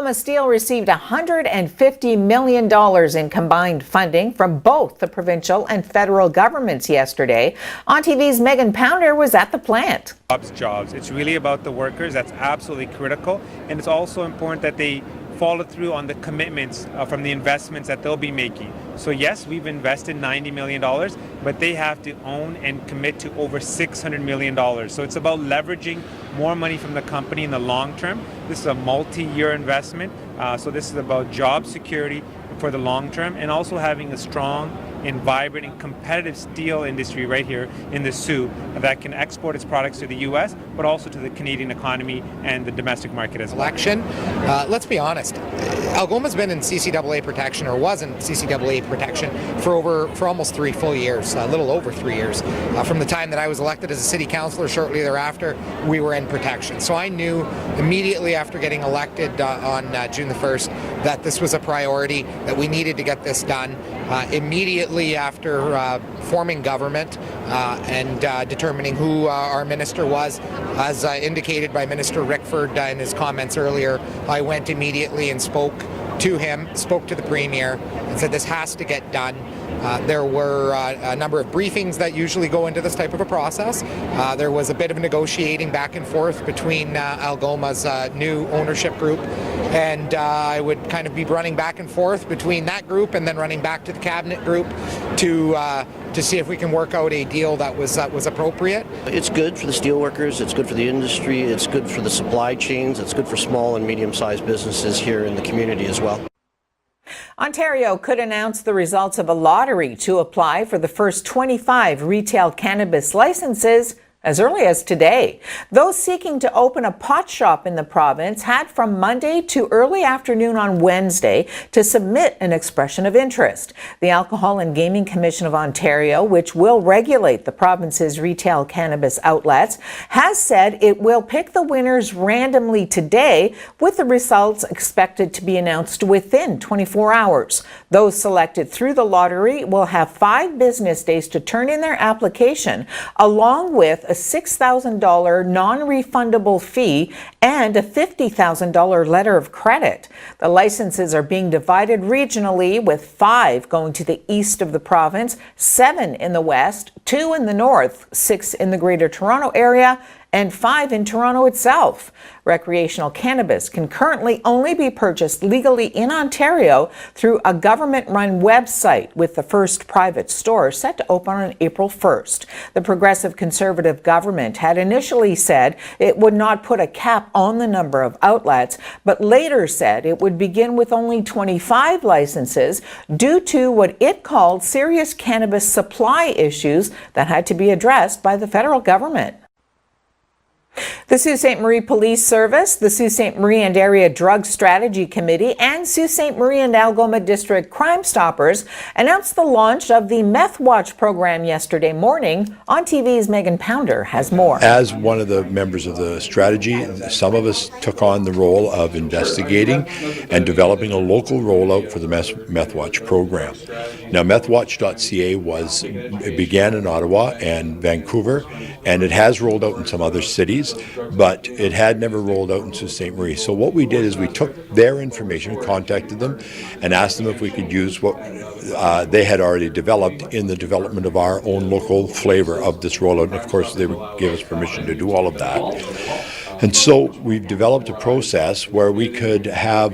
Algoma Steel received $150 million in combined funding from both the provincial and federal governments yesterday. On TV's Megan Pounder was at the plant. Jobs. It's really about the workers. That's absolutely critical. And it's also important that they follow through on the commitments from the investments that they'll be making. So yes, we've invested $90 million, but they have to own and commit to over $600 million. So it's about leveraging more money from the company in the long term. This is a multi-year investment. So this is about job security for the long term and also having a strong and vibrant and competitive steel industry right here in the Soo that can export its products to the U.S., but also to the Canadian economy and the domestic market as well. Let's be honest. Algoma's been in CCAA protection, or was in CCAA protection, for almost 3 full years, a little over 3 years. From the time that I was elected as a city councillor, shortly thereafter, we were in protection. So I knew immediately after getting elected on June the 1st that this was a priority, that we needed to get this done. Immediately after forming government and determining who our minister was, as indicated by Minister Rickford in his comments earlier, I went immediately and spoke to him, spoke to the Premier, and said this has to get done. There were a number of briefings that usually go into this type of a process. There was a bit of negotiating back and forth between Algoma's new ownership group, and I would kind of be running back and forth between that group and then running back to the cabinet group to see if we can work out a deal that was appropriate. It's good for the steelworkers, it's good for the industry, it's good for the supply chains, it's good for small and medium-sized businesses here in the community as well. Ontario could announce the results of a lottery to apply for the first 25 retail cannabis licenses as early as today. Those seeking to open a pot shop in the province had from Monday to early afternoon on Wednesday to submit an expression of interest. The Alcohol and Gaming Commission of Ontario, which will regulate the province's retail cannabis outlets, has said it will pick the winners randomly today, with the results expected to be announced within 24 hours. Those selected through the lottery will have 5 business days to turn in their application, along with a $6,000 non-refundable fee and a $50,000 letter of credit. The licenses are being divided regionally, with 5 going to the east of the province, 7 in the west, 2 in the north, 6 in the Greater Toronto Area, and 5 in Toronto itself. Recreational cannabis can currently only be purchased legally in Ontario through a government-run website, with the first private store set to open on April 1st. The Progressive Conservative government had initially said it would not put a cap on the number of outlets, but later said it would begin with only 25 licenses due to what it called serious cannabis supply issues that had to be addressed by the federal government. The Sault Ste. Marie Police Service, the Sault Ste. Marie and Area Drug Strategy Committee, and Sault Ste. Marie and Algoma District Crime Stoppers announced the launch of the Meth Watch program yesterday morning. On TV's Megan Pounder has more. As one of the members of the strategy, some of us took on the role of investigating and developing a local rollout for the Meth Watch program. Now, methwatch.ca began in Ottawa and Vancouver, and it has rolled out in some other cities, but it had never rolled out in Sault Ste. Marie. So what we did is we took their information, contacted them, and asked them if we could use what they had already developed in the development of our own local flavor of this rollout. And of course, they gave us permission to do all of that. And so we've developed a process where we could have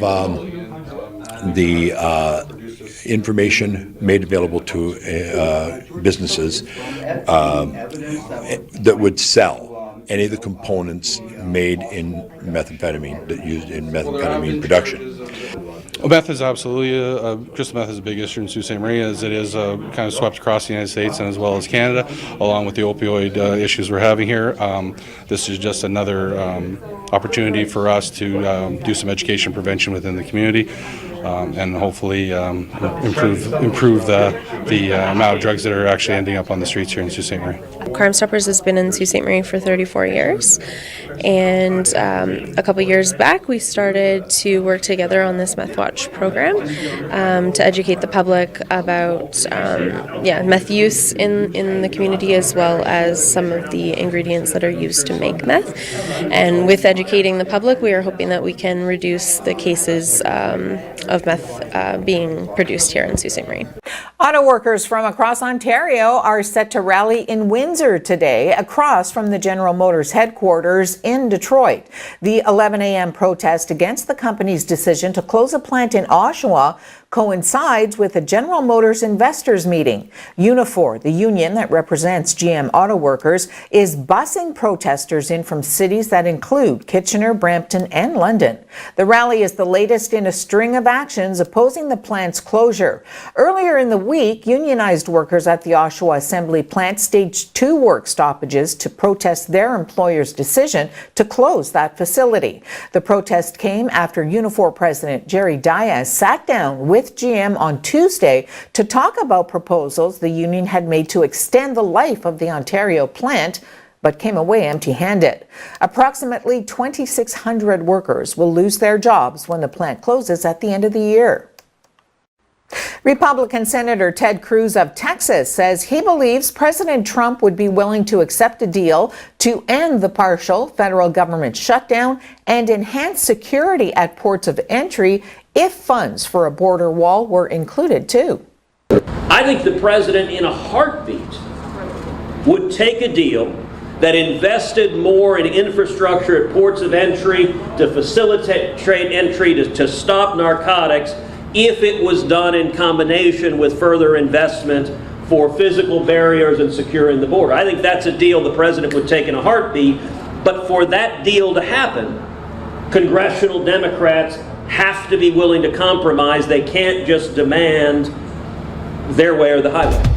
the information made available to businesses that would sell any of the components made in methamphetamine, that used in methamphetamine production. Well, meth is absolutely, crystal meth is a big issue in Sault Ste. Marie, as it is kind of swept across the United States and as well as Canada, along with the opioid issues we're having here. This is just another opportunity for us to do some education prevention within the community. and hopefully improve the amount of drugs that are actually ending up on the streets here in Sault Ste. Marie. Crime Stoppers has been in Sault Ste. Marie for 34 years, and a couple years back we started to work together on this Meth Watch program to educate the public about meth use in the community, as well as some of the ingredients that are used to make meth. And with educating the public, we are hoping that we can reduce the cases of meth being produced here in Sault Ste. Marie. Auto workers from across Ontario are set to rally in Windsor today, across from the General Motors headquarters in Detroit. The 11 a.m. protest against the company's decision to close a plant in Oshawa coincides with a General Motors investors meeting. Unifor, the union that represents GM auto workers, is busing protesters in from cities that include Kitchener, Brampton, and London. The rally is the latest in a string of actions opposing the plant's closure. Earlier in the week, unionized workers at the Oshawa Assembly plant staged 2 work stoppages to protest their employer's decision to close that facility. The protest came after Unifor President Jerry Dias sat down with GM on Tuesday to talk about proposals the union had made to extend the life of the Ontario plant, but came away empty-handed. Approximately 2,600 workers will lose their jobs when the plant closes at the end of the year. Republican Senator Ted Cruz of Texas says he believes President Trump would be willing to accept a deal to end the partial federal government shutdown and enhance security at ports of entry if funds for a border wall were included too. I think the president in a heartbeat would take a deal that invested more in infrastructure at ports of entry to facilitate trade entry, to stop narcotics, if it was done in combination with further investment for physical barriers and securing the border. I think that's a deal the president would take in a heartbeat, but for that deal to happen, congressional Democrats have to be willing to compromise. They can't just demand their way or the highway.